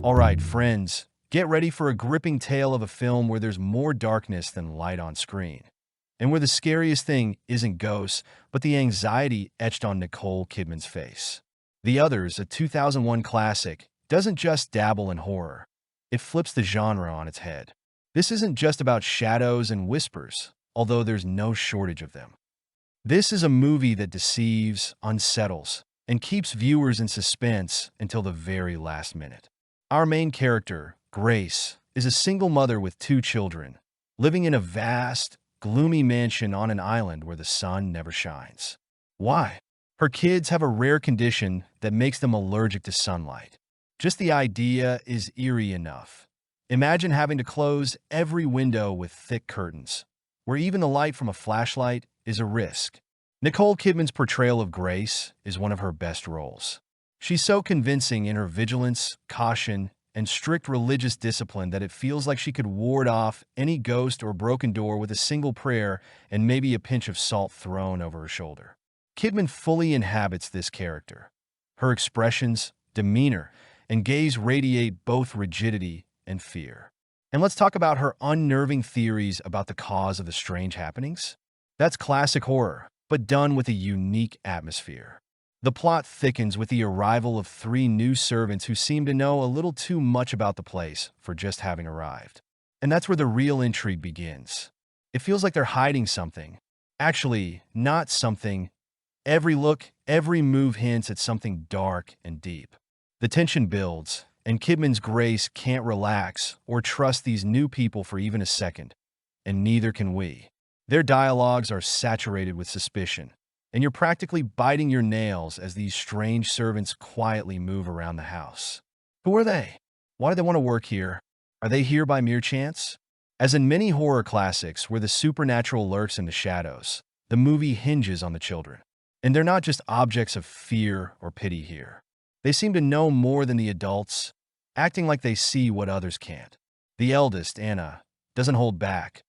All right, friends, get ready for a gripping tale of a film where there's more darkness than light on screen, and where the scariest thing isn't ghosts, but the anxiety etched on Nicole Kidman's face. The Others, a 2001 classic, doesn't just dabble in horror. It flips the genre on its head. This isn't just about shadows and whispers, although there's no shortage of them. This is a movie that deceives, unsettles, and keeps viewers in suspense until the very last minute. Our main character, Grace, is a single mother with two children, living in a vast, gloomy mansion on an island where the sun never shines. Why? Her kids have a rare condition that makes them allergic to sunlight. Just the idea is eerie enough. Imagine having to close every window with thick curtains, where even the light from a flashlight is a risk. Nicole Kidman's portrayal of Grace is one of her best roles. She's so convincing in her vigilance, caution, and strict religious discipline that it feels like she could ward off any ghost or broken door with a single prayer and maybe a pinch of salt thrown over her shoulder. Kidman fully inhabits this character. Her expressions, demeanor, and gaze radiate both rigidity and fear. And let's talk about her unnerving theories about the cause of the strange happenings. That's classic horror, but done with a unique atmosphere. The plot thickens with the arrival of three new servants who seem to know a little too much about the place for just having arrived. And that's where the real intrigue begins. It feels like they're hiding something. Actually, not something. Every look, every move hints at something dark and deep. The tension builds, and Kidman's Grace can't relax or trust these new people for even a second, and neither can we. Their dialogues are saturated with suspicion, and you're practically biting your nails as these strange servants quietly move around the house. Who are they? Why do they want to work here? Are they here by mere chance? As in many horror classics where the supernatural lurks in the shadows, the movie hinges on the children. And they're not just objects of fear or pity here. They seem to know more than the adults, acting like they see what others can't. The eldest, Anna, doesn't hold back,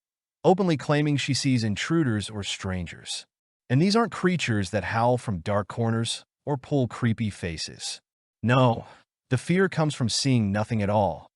openly claiming she sees intruders or strangers. And these aren't creatures that howl from dark corners or pull creepy faces. No, the fear comes from seeing nothing at all,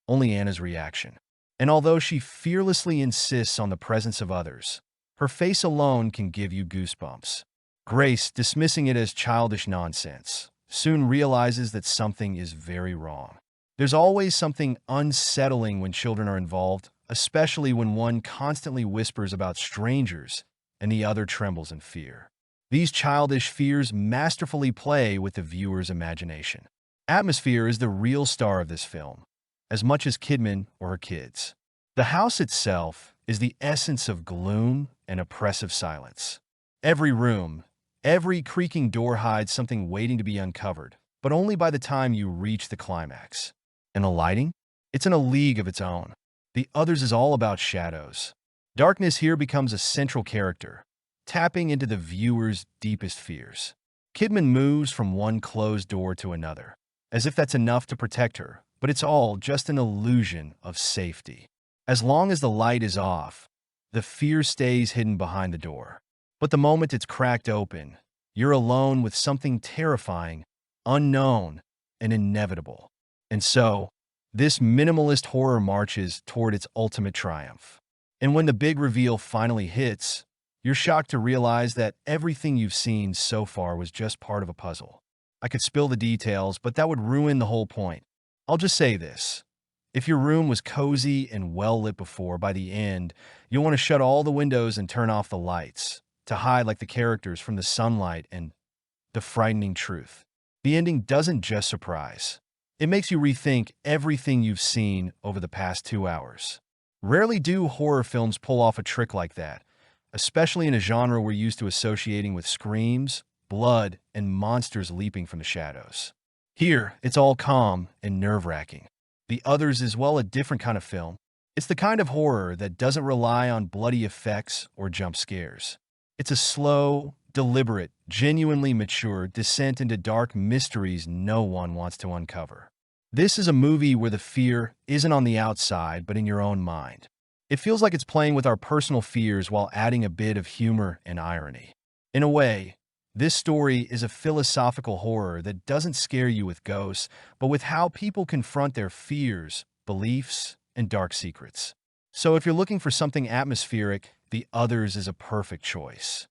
only Anna's reaction. And although she fearlessly insists on the presence of others, her face alone can give you goosebumps. Grace, dismissing it as childish nonsense, soon realizes that something is very wrong. There's always something unsettling when children are involved, especially when one constantly whispers about strangers and the other trembles in fear. These childish fears masterfully play with the viewer's imagination. Atmosphere is the real star of this film, as much as Kidman or her kids. The house itself is the essence of gloom and oppressive silence. Every room, every creaking door hides something waiting to be uncovered, but only by the time you reach the climax. And the lighting? It's in a league of its own. The Others is all about shadows. Darkness here becomes a central character, tapping into the viewer's deepest fears. Kidman moves from one closed door to another, as if that's enough to protect her, but it's all just an illusion of safety. As long as the light is off, the fear stays hidden behind the door. But the moment it's cracked open, you're alone with something terrifying, unknown, and inevitable. And so, this minimalist horror marches toward its ultimate triumph. And when the big reveal finally hits, you're shocked to realize that everything you've seen so far was just part of a puzzle. I could spill the details, but that would ruin the whole point. I'll just say this. If your room was cozy and well lit before, by the end, you'll want to shut all the windows and turn off the lights, to hide like the characters from the sunlight and the frightening truth. The ending doesn't just surprise. It makes you rethink everything you've seen over the past 2 hours. Rarely do horror films pull off a trick like that, especially in a genre we're used to associating with screams, blood, and monsters leaping from the shadows. Here, it's all calm and nerve-wracking. The Others is, well, a different kind of film. It's the kind of horror that doesn't rely on bloody effects or jump scares. It's a slow, deliberate, genuinely mature descent into dark mysteries no one wants to uncover. This is a movie where the fear isn't on the outside, but in your own mind. It feels like it's playing with our personal fears while adding a bit of humor and irony. In a way, This story is a philosophical horror that doesn't scare you with ghosts, but with how people confront their fears, beliefs, and dark secrets. So if you're looking for something atmospheric, The Others is a perfect choice.